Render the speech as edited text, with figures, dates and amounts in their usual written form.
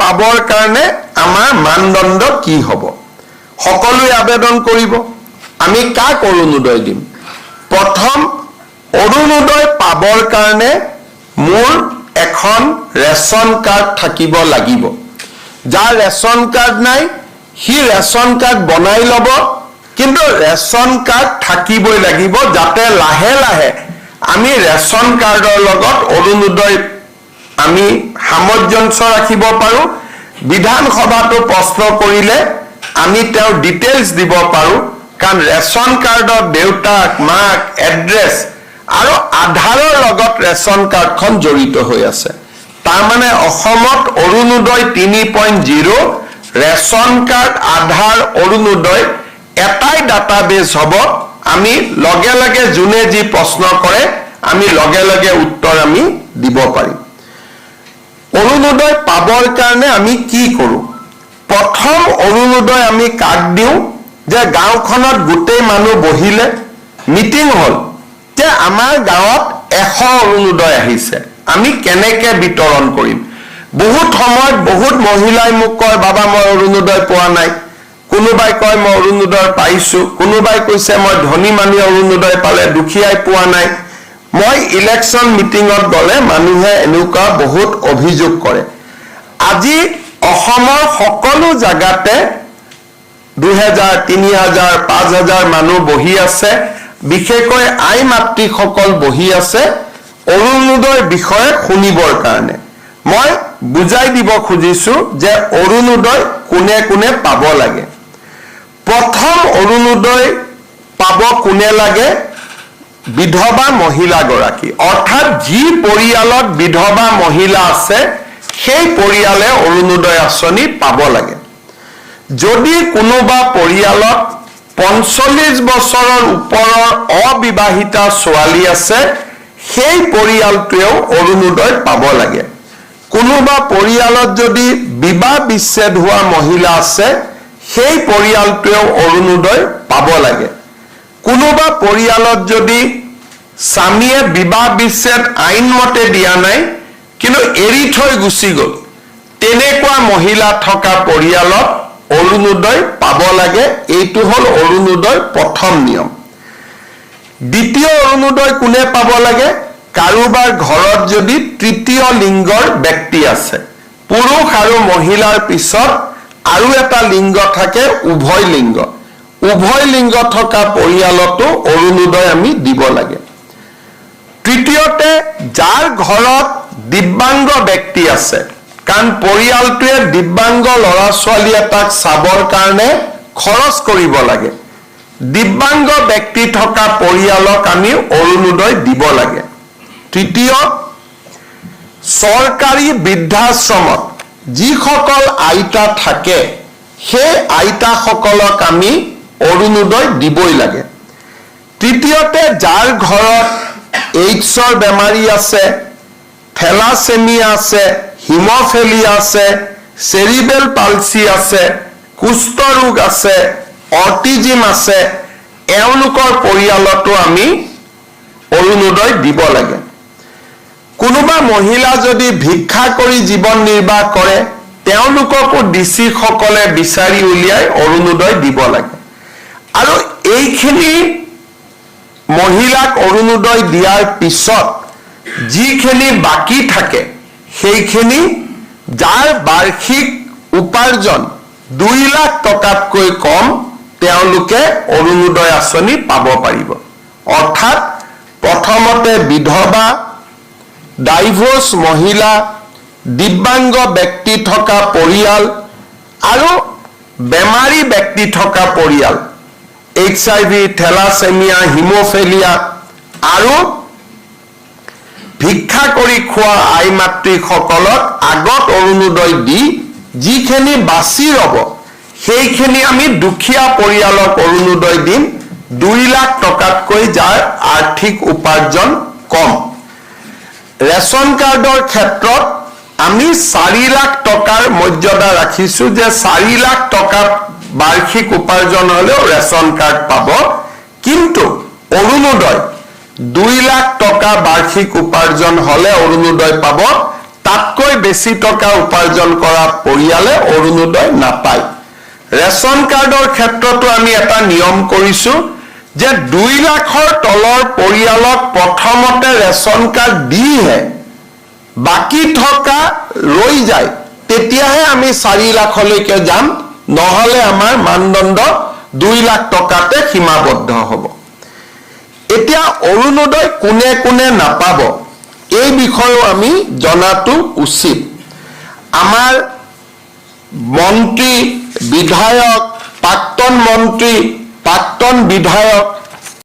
পাবৰ কাৰণে আমাৰ মানদণ্ড কি হ'ব সকলোৱে আবেদন কৰিব আমি কাক অৰুণোদয় দিম প্ৰথম অৰুণোদয় পাবৰ কাৰণে মোৰ এখন ৰেচন কাৰ্ড থাকিব লাগিব যাৰ ৰেচন কাৰ্ড নাই হি ৰেচন কাৰ্ড বনাই ল'ব কিন্তু ৰেচন কাৰ্ড থাকিবই লাগিব যাতে লাহে লাহে আমি ৰেচন কাৰ্ডৰ লগত অৰুণোদয় আমি সামঞ্জস্য ৰাখিব পাৰো বিধানসভাটো প্ৰশ্ন কৰিলে আমি তেওঁৰ ডিটেইলছ দিব পাৰো কাৰণ ৰেচন কাৰ্ডৰ দেউতাক মাক এড্ৰেছ আৰু আধাৰৰ লগত ৰেচন কাৰ্ডখন জড়িত হৈ আছে তাৰ মানে অসমত অৰুণোদয় 3.0 ৰেচন কাৰ্ড আধাৰ অৰুণোদয় এটাই ডাটাবেছ হ'ব আমি লগে লগে যোনে যি প্ৰশ্ন কৰে আমি লগে লগে উত্তৰ আমি দিব পাৰিম অৰুণোদয় পাবৰ কাৰণে আমি কি কৰো প্ৰথম অৰুণোদয় আমি কাক দিওঁ যে গাঁওখনত গোটেই মানুহ বহিলে মিটিং হ'ল যে আমাৰ গাঁৱত 100 অৰুণোদয় আহিছে আমি কেনেকৈ বিতৰণ কৰিম বহুত সময়ত বহুত মহিলাই মোক কয় বাবা মই অৰুণোদয় পোৱা নাই কোনোবাই কয় মই অৰুণোদয় পাইছো কোনোবাই কৈছে মই ধনী মানুহ অৰুণোদয় পালে দুখীয়াই পোৱা নাই মই ইলেকশ্যন মিটিঙত গ'লে মানুহে এনেকুৱা বহুত অভিযোগ কৰে আজি অসমৰ সকলো জাগাতে 2000 3000 5000 মানুহ বহি আছে বিশেষকৈ আই মাতৃসকল বহি আছে অৰুণোদয়ৰ বিষয়ে শুনিবৰ কাৰণে মই বুজাই দিব খুজিছো যে অৰুণোদয় কোনে কোনে পাব লাগে প্ৰথম অৰুণোদয় পাব কোনে লাগে বিধৱা মহিলা গৰাকী অৰ্থাৎ যি পৰিয়ালত বিধৱা মহিলা আছে সেই পৰিয়ালে অৰুণোদয় আঁচনি পাব লাগে যদি কোনোবা পৰিয়ালত 45 বছৰৰ ওপৰৰ অবিবাহিতা ছোৱালী আছে সেই পৰিয়ালটোৱেও অৰুণোদয় পাব লাগে কোনোবা পৰিয়ালত যদি বিবাহ বিচ্ছেদ হোৱা মহিলা আছে সেই পৰিয়ালটোৱেও অৰুণোদয় পাব লাগে কোনোবা পৰিয়ালত যদি স্বামীয়ে বিবাহ বিচ্ছেদ আইনমতে দিয়া নাই কিন্তু এৰি থৈ গুচি গ'ল তেনেকুৱা মহিলা থকা পৰিয়ালত অৰুণোদয় পাব লাগে এইটো হ'ল অৰুণোদয় প্ৰথম নিয়ম দ্বিতীয় অৰুণোদয় কোনে পাব লাগে কাৰোবাৰ ঘৰত যদি তৃতীয় লিংগৰ ব্যক্তি আছে পুৰুষ আৰু মহিলাৰ পিছত আৰু এটা লিংগ থাকে উভয় লিংগ থকা পৰিয়ালতো অৰুণোদয় আমি দিব লাগে তৃতীয়তে যাৰ ঘৰত দিব্যাংগ ব্যক্তি আছে কাৰণ পৰিয়ালটোৱে দিব্যাংগ ল'ৰা ছোৱালী এটাক চাবৰ কাৰণে খৰচ কৰিব লাগে দিব্যাংগ ব্যক্তি থকা পৰিয়ালক আমি অৰুণোদয় দিব লাগে তৃতীয় চৰকাৰী বৃদ্ধাশ্ৰমত যিসকল আইতা থাকে সেই আইতাসকলক আমি অৰুণোদয় দিবই লাগে তৃতীয়তে যাৰ ঘৰত এইডছৰ বেমাৰী আছে থেলাছেমিয়া আছে হিমোফিলিয়া আছে চেৰিবেল পালচি আছে কুষ্ঠ ৰোগ আছে অটিজিম আছে এওঁলোকৰ পৰিয়ালতো আমি অৰুণোদয় দিব লাগে কোনোবা মহিলা যদি ভিক্ষা কৰি জীৱন নিৰ্বাহ কৰে তেওঁলোককো ডিসি সকলে বিচাৰি উলিয়াই অৰুণোদয় দিব লাগে আৰু এইখিনি মহিলাক অৰুণোদয় দিয়াৰ পিছত যিখিনি বাকি থাকে সেইখিনি যাৰ বাৰ্ষিক উপাৰ্জন 2 লাখ টকাতকৈ কম তেওঁলোকে অৰুণোদয় আঁচনি পাব পাৰিব অৰ্থাৎ প্ৰথমতে বিধৱা ডাইভোৰ্স মহিলা দিব্যাংগ ব্যক্তি থকা পৰিয়াল আৰু বেমাৰী ব্যক্তি থকা পৰিয়াল HIV থেলাছেমিয়া হিমোফিলিয়া আৰু ভিক্ষা কৰি খোৱা আই মাতৃসকলক আগত অৰুণোদয় দি যিখিনি বাছি ৰব সেইখিনি আমি দুখীয়া পৰিয়ালক অৰুণোদয় দিম 2 লাখ টকাতকৈ যাৰ আৰ্থিক উপাৰ্জন কম ৰেচন কাৰ্ডৰ ক্ষেত্ৰত আমি 4 লাখ টকাৰ মৰ্যাদা ৰাখিছো যে 4 লাখ টকা বাৰ্ষিক উপাৰ্জন হলেও ৰেচন কাৰ্ড পাব কিন্তু অৰুণোদয় 2 লাখ টকা বাৰ্ষিক উপাৰ্জন হলে অৰুণোদয় পাব তাতকৈ বেছি টকা উপাৰ্জন কৰা পৰিয়ালে অৰুণোদয় নাপায়। ৰেচন কাৰ্ডৰ ক্ষেত্ৰতো আমি এটা নিয়ম কৰিছো যে 2 লাখৰ তলৰ পৰিয়ালক প্ৰথমতে ৰেচন কাৰ্ড দিহে বাকী থকা ৰৈ যায়, তেতিয়াহে আমি 4 লাখলৈকে যাম, নহলে আমাৰ মানদণ্ড 2 লাখ টকাতে সীমাবদ্ধ হ'ব। এতিয়া অৰুণোদয় কোনে কোনে নাপাব এই বিষয়েও আমি জনাটো উচিত। আমাৰ মন্ত্ৰী, বিধায়ক, প্ৰাক্তন মন্ত্ৰী, প্ৰাক্তন বিধায়ক